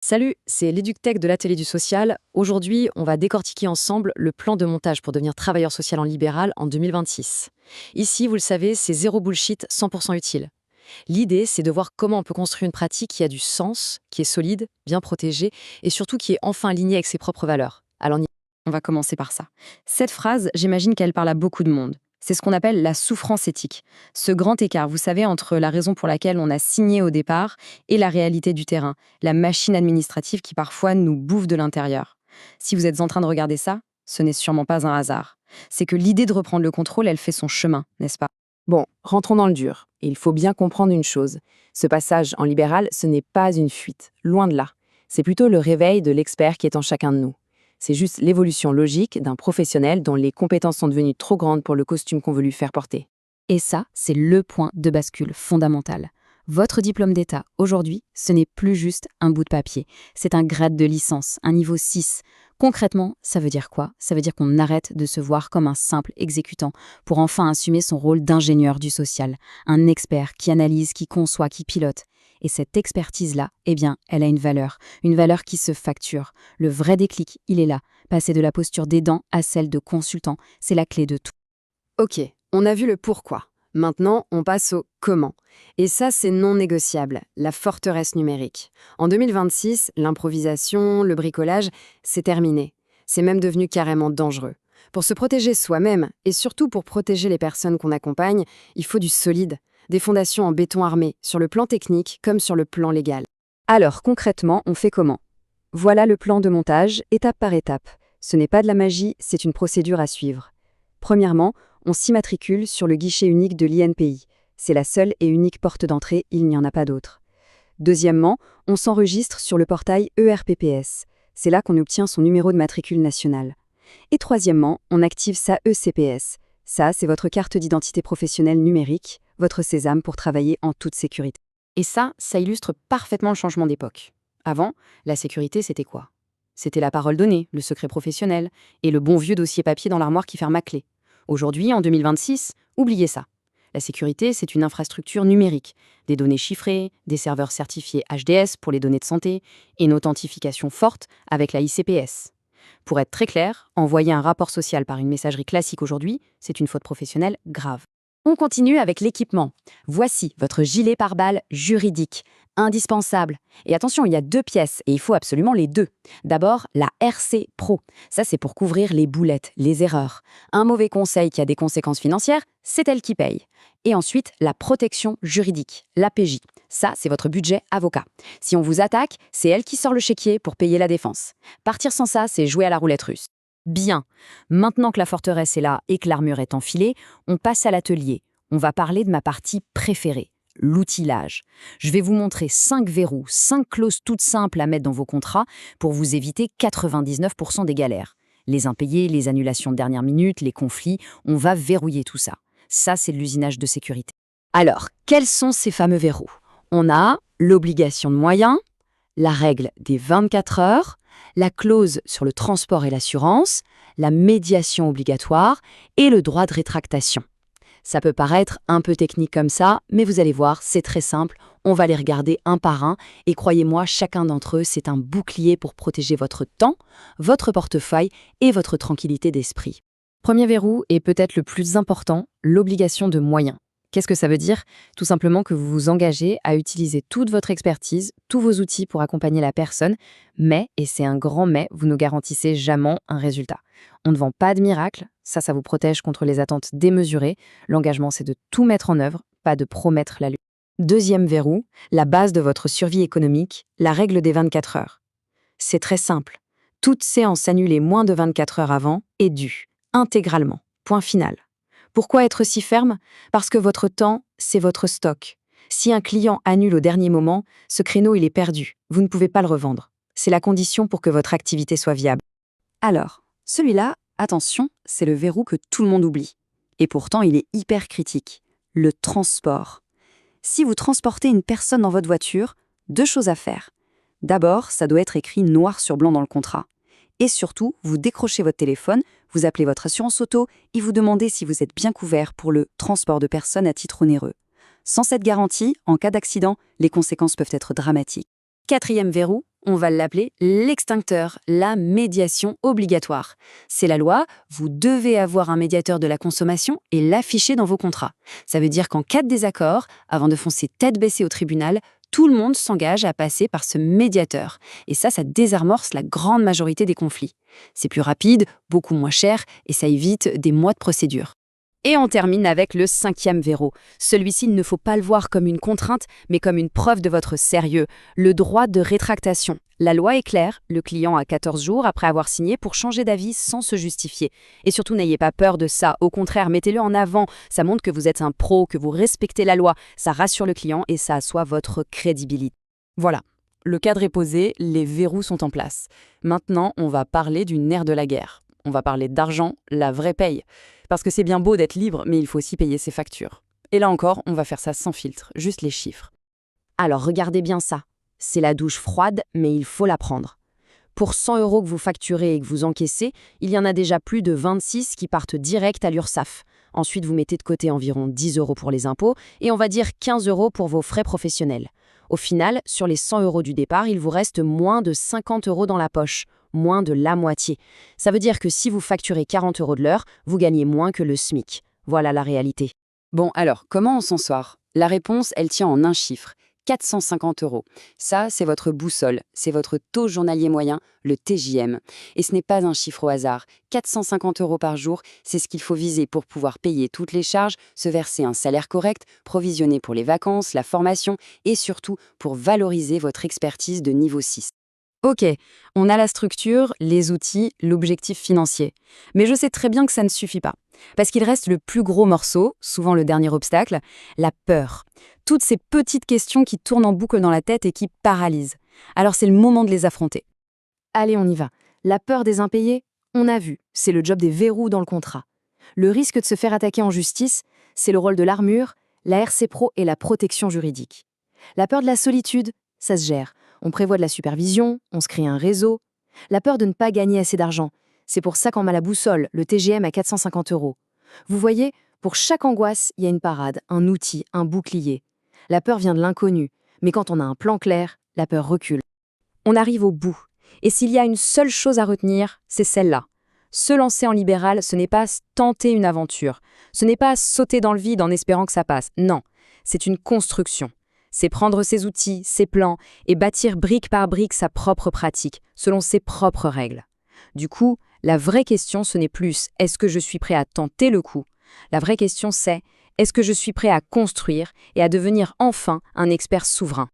Salut, c'est l'EducTech de l'Atelier du Social. Aujourd'hui, on va décortiquer ensemble le plan de montage pour devenir travailleur social en libéral en 2026. Ici, vous le savez, c'est zéro bullshit, 100% utile. L'idée, c'est de voir comment on peut construire une pratique qui a du sens, qui est solide, bien protégée et surtout qui est enfin alignée avec ses propres valeurs. Alors, on va commencer par ça. Cette phrase, j'imagine qu'elle parle à beaucoup de monde. C'est ce qu'on appelle la souffrance éthique. Ce grand écart, vous savez, entre la raison pour laquelle on a signé au départ et la réalité du terrain, la machine administrative qui parfois nous bouffe de l'intérieur. Si vous êtes en train de regarder ça, ce n'est sûrement pas un hasard. C'est que l'idée de reprendre le contrôle, elle fait son chemin, n'est-ce pas? Bon, rentrons dans le dur. Et il faut bien comprendre une chose. Ce passage en libéral, ce n'est pas une fuite, loin de là. C'est plutôt le réveil de l'expert qui est en chacun de nous. C'est juste l'évolution logique d'un professionnel dont les compétences sont devenues trop grandes pour le costume qu'on veut lui faire porter. Et ça, c'est le point de bascule fondamental. Votre diplôme d'État, aujourd'hui, ce n'est plus juste un bout de papier. C'est un grade de licence, un niveau 6. Concrètement, ça veut dire quoi? Ça veut dire qu'on arrête de se voir comme un simple exécutant pour enfin assumer son rôle d'ingénieur du social, un expert qui analyse, qui conçoit, qui pilote. Et cette expertise-là, eh bien, elle a une valeur qui se facture. Le vrai déclic, il est là. Passer de la posture d'aidant à celle de consultant, c'est la clé de tout. Ok, on a vu le pourquoi. Maintenant, on passe au comment. Et ça, c'est non négociable, la forteresse numérique. En 2026, l'improvisation, le bricolage, c'est terminé. C'est même devenu carrément dangereux. Pour se protéger soi-même, et surtout pour protéger les personnes qu'on accompagne, il faut du solide, des fondations en béton armé, sur le plan technique comme sur le plan légal. Alors, concrètement, on fait comment? Voilà le plan de montage, étape par étape. Ce n'est pas de la magie, c'est une procédure à suivre. Premièrement, on s'immatricule sur le guichet unique de l'INPI. C'est la seule et unique porte d'entrée, il n'y en a pas d'autre. Deuxièmement, on s'enregistre sur le portail ERPPS. C'est là qu'on obtient son numéro de matricule national. Et troisièmement, on active sa ECPS. Ça, c'est votre carte d'identité professionnelle numérique, votre sésame pour travailler en toute sécurité. Et ça illustre parfaitement le changement d'époque. Avant, la sécurité, c'était quoi? C'était la parole donnée, le secret professionnel, et le bon vieux dossier papier dans l'armoire qui ferme à clé. Aujourd'hui, en 2026, oubliez ça. La sécurité, c'est une infrastructure numérique, des données chiffrées, des serveurs certifiés HDS pour les données de santé, et une authentification forte avec la ICPS. Pour être très clair, envoyer un rapport social par une messagerie classique aujourd'hui, c'est une faute professionnelle grave. On continue avec l'équipement. Voici votre gilet pare-balles juridique, indispensable. Et attention, il y a 2 pièces et il faut absolument les 2. D'abord, la RC Pro. Ça, c'est pour couvrir les boulettes, les erreurs. Un mauvais conseil qui a des conséquences financières, c'est elle qui paye. Et ensuite, la protection juridique, l'APJ. Ça, c'est votre budget avocat. Si on vous attaque, c'est elle qui sort le chéquier pour payer la défense. Partir sans ça, c'est jouer à la roulette russe. Bien. Maintenant que la forteresse est là et que l'armure est enfilée, on passe à l'atelier. On va parler de ma partie préférée, l'outillage. Je vais vous montrer 5 verrous, 5 clauses toutes simples à mettre dans vos contrats pour vous éviter 99% des galères. Les impayés, les annulations de dernière minute, les conflits, on va verrouiller tout ça. Ça, c'est de l'usinage de sécurité. Alors, quels sont ces fameux verrous? On a l'obligation de moyens, la règle des 24 heures, la clause sur le transport et l'assurance, la médiation obligatoire et le droit de rétractation. Ça peut paraître un peu technique comme ça, mais vous allez voir, c'est très simple, on va les regarder un par un, et croyez-moi, chacun d'entre eux, c'est un bouclier pour protéger votre temps, votre portefeuille et votre tranquillité d'esprit. Premier verrou, et peut-être le plus important, l'obligation de moyens. Qu'est-ce que ça veut dire? Tout simplement que vous vous engagez à utiliser toute votre expertise, tous vos outils pour accompagner la personne, mais, et c'est un grand mais, vous ne garantissez jamais un résultat. On ne vend pas de miracle, ça vous protège contre les attentes démesurées. L'engagement, c'est de tout mettre en œuvre, pas de promettre la lutte. Deuxième verrou, la base de votre survie économique, la règle des 24 heures. C'est très simple. Toute séance annulée moins de 24 heures avant est due, intégralement. Point final. Pourquoi être si ferme? Parce que votre temps, c'est votre stock. Si un client annule au dernier moment, ce créneau, il est perdu. Vous ne pouvez pas le revendre. C'est la condition pour que votre activité soit viable. Alors, celui-là, attention, c'est le verrou que tout le monde oublie. Et pourtant, il est hyper critique. Le transport. Si vous transportez une personne dans votre voiture, 2 choses à faire. D'abord, ça doit être écrit noir sur blanc dans le contrat. Et surtout, vous décrochez votre téléphone, vous appelez votre assurance auto et vous demandez si vous êtes bien couvert pour le transport de personnes à titre onéreux. Sans cette garantie, en cas d'accident, les conséquences peuvent être dramatiques. 4e verrou, On va l'appeler l'extincteur, la médiation obligatoire. C'est la loi, vous devez avoir un médiateur de la consommation et l'afficher dans vos contrats. Ça veut dire qu'en cas de désaccord, avant de foncer tête baissée au tribunal, tout le monde s'engage à passer par ce médiateur. Et ça désamorce la grande majorité des conflits. C'est plus rapide, beaucoup moins cher et ça évite des mois de procédure. Et on termine avec le 5e verrou. Celui-ci, il ne faut pas le voir comme une contrainte, mais comme une preuve de votre sérieux, le droit de rétractation. La loi est claire, le client a 14 jours après avoir signé pour changer d'avis sans se justifier. Et surtout, n'ayez pas peur de ça, au contraire, mettez-le en avant. Ça montre que vous êtes un pro, que vous respectez la loi, ça rassure le client et ça assoit votre crédibilité. Voilà, le cadre est posé, les verrous sont en place. Maintenant, on va parler du nerf de la guerre. On va parler d'argent, la vraie paye. Parce que c'est bien beau d'être libre, mais il faut aussi payer ses factures. Et là encore, on va faire ça sans filtre, juste les chiffres. Alors regardez bien ça. C'est la douche froide, mais il faut la prendre. Pour 100 € que vous facturez et que vous encaissez, il y en a déjà plus de 26 qui partent direct à l'URSSAF. Ensuite, vous mettez de côté environ 10 € pour les impôts et on va dire 15 € pour vos frais professionnels. Au final, sur les 100 € du départ, il vous reste moins de 50 € dans la poche, moins de la moitié. Ça veut dire que si vous facturez 40 € de l'heure, vous gagnez moins que le SMIC. Voilà la réalité. Bon, alors, comment on s'en sort? La réponse, elle tient en un chiffre. 450 €. Ça, c'est votre boussole, c'est votre taux journalier moyen, le TJM. Et ce n'est pas un chiffre au hasard. 450 € par jour, c'est ce qu'il faut viser pour pouvoir payer toutes les charges, se verser un salaire correct, provisionner pour les vacances, la formation et surtout pour valoriser votre expertise de niveau 6. Ok, on a la structure, les outils, l'objectif financier. Mais je sais très bien que ça ne suffit pas. Parce qu'il reste le plus gros morceau, souvent le dernier obstacle, la peur. Toutes ces petites questions qui tournent en boucle dans la tête et qui paralysent. Alors c'est le moment de les affronter. Allez, on y va. La peur des impayés, on a vu, c'est le job des verrous dans le contrat. Le risque de se faire attaquer en justice, c'est le rôle de l'armure, la RC Pro et la protection juridique. La peur de la solitude, ça se gère. On prévoit de la supervision, on se crée un réseau. La peur de ne pas gagner assez d'argent, c'est pour ça qu'on met la boussole, le TGM à 450 €. Vous voyez, pour chaque angoisse, il y a une parade, un outil, un bouclier. La peur vient de l'inconnu, mais quand on a un plan clair, la peur recule. On arrive au bout. Et s'il y a une seule chose à retenir, c'est celle-là. Se lancer en libéral, ce n'est pas tenter une aventure. Ce n'est pas sauter dans le vide en espérant que ça passe. Non, c'est une construction. C'est prendre ses outils, ses plans, et bâtir brique par brique sa propre pratique, selon ses propres règles. Du coup, la vraie question, ce n'est plus « est-ce que je suis prêt à tenter le coup ?» La vraie question, c'est « est-ce que je suis prêt à construire et à devenir enfin un expert souverain ?»